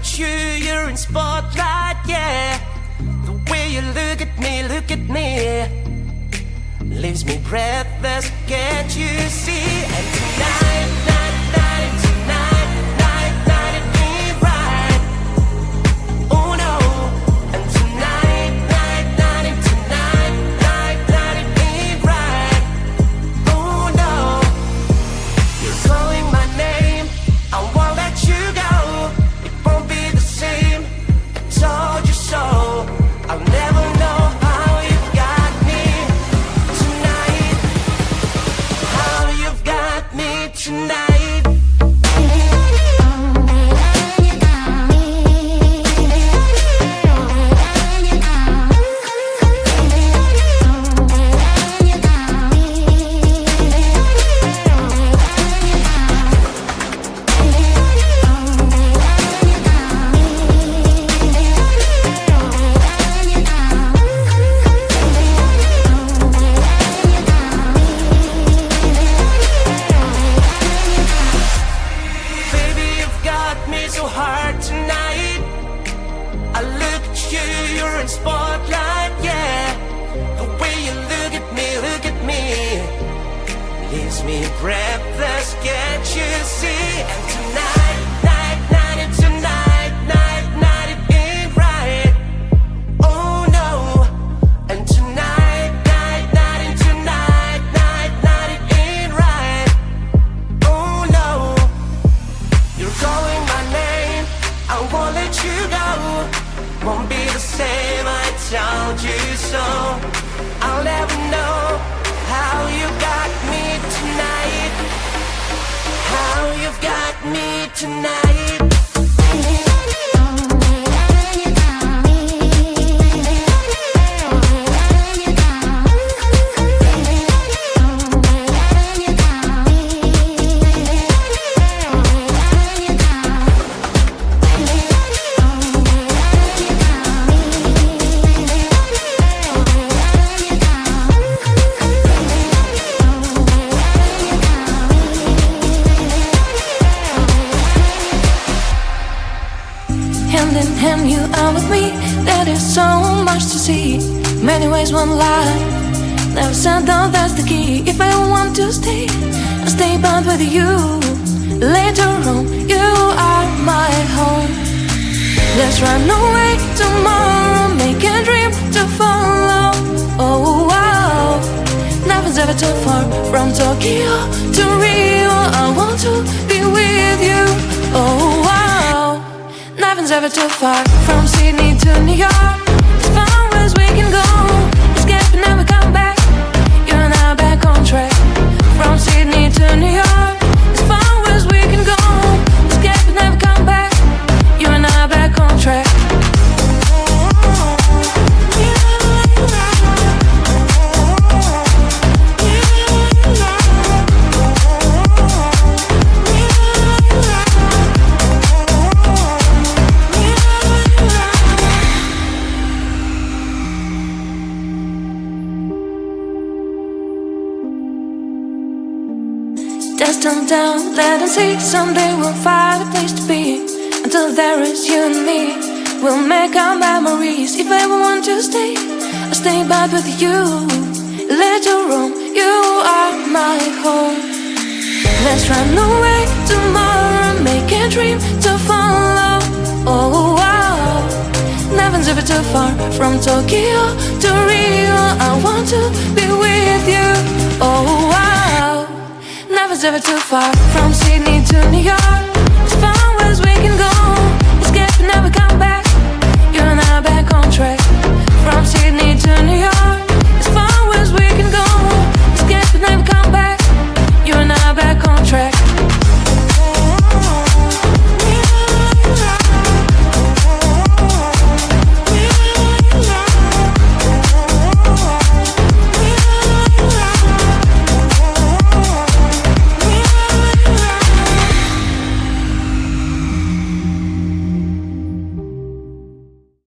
at you, you're in spotlight, yeah. The way you look at me, leaves me breathless, can't you see? And tonight, it ain't right. Oh no. And tonight, it ain't right. Oh no. You're calling my name, I won't let you go. It won't be the same, I told you so. I'll never know how you've got me tonight. How you've got me tonight. So hard tonight. I look at you, you're in spotlight, yeah. The way you look at me, leaves me breathless, can't you see? And tonight, it ain't right. Oh no. And tonight, it ain't right. Oh no. You're calling my name, I won't let you go. Won't be the same, I told you so. I'll never know how you got me tonight. How you've got me tonight. Hand in hand, you are with me. There is so much to see. Many ways, one life. Never said that that's the key. If I want to stay, I'll stay bound with you. Later on, you are my home. Let's run away tomorrow, make a dream to follow. Oh wow, nothing's ever too far. From Tokyo to Rio, I want to be with you. Oh wow, nothing's ever too far. From Sydney to New York, as far as we can go. Escape and never come back. You and I are back on track. From Sydney to New York, as far as we can go. Escape and never come back. You and I are back on track. Dust them down, let them see. Someday we'll find a place to be. Until there is you and me, we'll make our memories. If I ever want to stay, I'll stay back with you. Later on, you are my home. Let's run away tomorrow, make a dream to follow. Oh wow, nothing's ever too far. From Tokyo to Rio, I want to be with you. Oh wow, nothing's ever too far. From Sydney to New York, as far as we can go.